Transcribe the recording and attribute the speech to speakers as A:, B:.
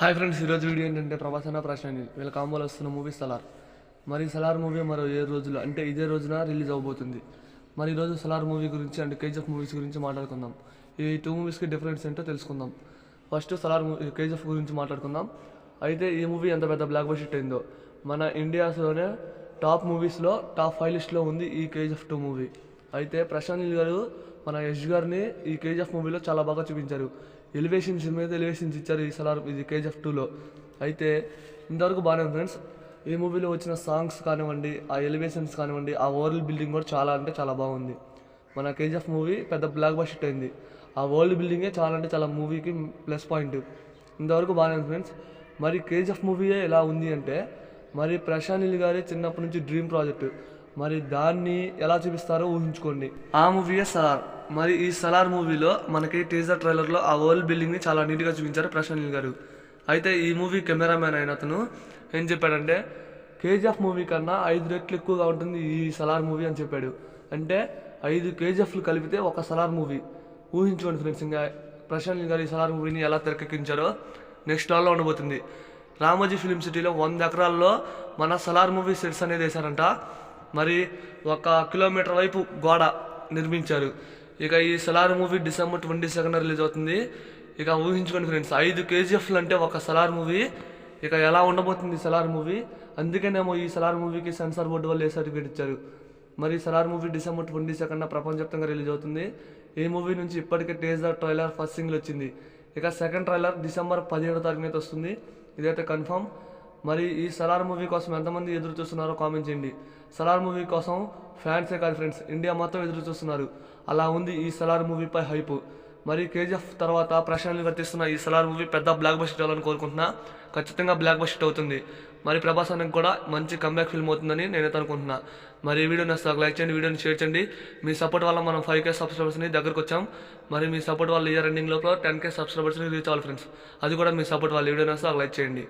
A: Hi friends, ఈరోజు video ఏంటంటే ప్రభాస్ అన్న ప్రశాంత్ వీళ్ళ కాంబోలో వస్తున్న మూవీ సలార్. మరి సలార్ మూవీ మరో 7 రోజులు అంటే ఇదే రోజున రిలీజ్ అవబోతుంది. మరి ఈరోజు సలార్ మూవీ గురించి అండ్ కేజీఎఫ్ మూవీస్ గురించి మాట్లాడుకుందాం. ఈ 2 మూవీస్కి డిఫరెన్స్ ఏంటో తెలుసుకుందాం. ఫస్ట్ సలార్ కేజీఎఫ్ గురించి మాట్లాడుకుందాం. అయితే ఈ మూవీ ఎంత పెద్ద బ్లాక్ బస్టర్ అయిందో మన ఇండియాలోనే టాప్ మూవీస్లో టాప్ 5 లిస్ట్లో ఉంది ఈ కేజీఎఫ్ 2 మూవీ. అయితే ప్రశాంత్ నీల్ గారు మన యష్ గారిని ఈ కేజీఎఫ్ మూవీలో చాలా బాగా చూపించారు. ఎలివేషన్స్ మీద ఎలివేషన్స్ ఇచ్చారు ఈ సలార్ ఇది కేజీఎఫ్ 2లో. అయితే ఇంతవరకు బాగానే ఉంది ఫ్రెండ్స్. ఈ మూవీలో వచ్చిన సాంగ్స్ కానివ్వండి, ఆ ఎలివేషన్స్ కానివ్వండి, ఆ వరల్డ్ బిల్డింగ్ కూడా చాలా అంటే చాలా బాగుంది. మన కేజీఎఫ్ మూవీ పెద్ద బ్లాక్ బస్టర్ అయింది. ఆ వరల్డ్ బిల్డింగే చాలా అంటే చాలా మూవీకి ప్లస్ పాయింట్. ఇంతవరకు బాగానే ఉంది ఫ్రెండ్స్. మరి కేజీఎఫ్ మూవీయే ఎలా ఉంది అంటే మరి ప్రశాంత్ నీల్ గారి చిన్నప్పటి నుంచి డ్రీమ్ ప్రాజెక్టు. మరి దాన్ని ఎలా చూపిస్తారో ఊహించుకోండి. ఆ మూవీయే సలార్. మరి ఈ సలార్ మూవీలో మనకి టీజర్ ట్రైలర్లో ఆ వరల్డ్ బిల్డింగ్ని చాలా నీట్గా చూపించారు ప్రశాంత్ నీల్ గారు. అయితే ఈ మూవీ కెమెరామ్యాన్ అయిన అతను ఏం చెప్పాడంటే కేజీఎఫ్ మూవీ కన్నా 5 రెట్లు ఎక్కువగా ఉంటుంది ఈ సలార్ మూవీ అని చెప్పాడు. అంటే 5 కేజీఎఫ్లు కలిపితే ఒక సలార్ మూవీ. ఊహించుకోండి ఫ్రెండ్స్. ఇంకా ప్రశాంత్ నీల్ గారు ఈ సలార్ మూవీని ఎలా తెరకెక్కించారో నెక్స్ట్ హాల్లో ఉండబోతుంది. రామోజీ ఫిలిం సిటీలో 100 ఎకరాల్లో మన సలార్ మూవీ సెట్స్ అనేది వేశారంట. మరి 1 కిలోమీటర్ వైపు గోడ నిర్మించారు. ఇక ఈ సలార్ మూవీ డిసెంబర్ 22 రిలీజ్ అవుతుంది. ఇక ఊహించుకోండి ఫ్రెండ్స్, 5 కేజీఎఫ్లు అంటే ఒక సలార్ మూవీ. ఇక ఎలా ఉండబోతుంది సలార్ మూవీ. అందుకేనేమో ఈ సలార్ మూవీకి సెన్సార్ బోర్డు వాళ్ళు ఏ సర్టిఫికేట్ ఇచ్చారు. మరి సలార్ మూవీ డిసెంబర్ 22 ప్రపంచవ్యాప్తంగా రిలీజ్ అవుతుంది. ఈ మూవీ నుంచి ఇప్పటికే టీజర్ ట్రైలర్ ఫస్ట్ సింగిల్ వచ్చింది. ఇక సెకండ్ ట్రైలర్ డిసెంబర్ 17 వస్తుంది. ఇదైతే కన్ఫర్మ్. మరి ఈ సలార్ మూవీ కోసం ఎంతమంది ఎదురు చూస్తున్నారో కామెంట్ చేయండి. సలార్ మూవీ కోసం ఫ్యాన్సే కాదు ఫ్రెండ్స్, ఇండియా మొత్తం ఎదురు చూస్తున్నారు. అలా ఉంది ఈ సలార్ మూవీపై హైప్. మరి కేజీఎఫ్ తర్వాత ప్రశాంత్ గారు తీస్తున్న ఈ సలార్ మూవీ పెద్ద బ్లాక్ బస్టర్ అవ్వాలని కోరుకుంటున్నా. ఖచ్చితంగా బ్లాక్ బస్టర్ అవుతుంది. మరి ప్రభాస్ అన్నకి కూడా మంచి కంబ్యాక్ ఫిల్మ్ అవుతుందని నేనైతే అనుకుంటున్నా. మరి ఈ వీడియో నచ్చితే లైక్ చేయండి, వీడియోని షేర్ చేయండి. మీ సపోర్ట్ వల్ల మనం 5K సబ్స్క్రైబర్స్ని దగ్గరకు వచ్చాం. మరి మీ సపోర్ట్ వల్ల ఇయర్ ఎండింగ్ లోపల 10K సబ్స్క్రైబర్స్ని రీచ్ అవ్వాలి ఫ్రెండ్స్. అది కూడా మీ సపోర్ట్ వల్ల. వీడియో నచ్చితే లైక్ చేయండి.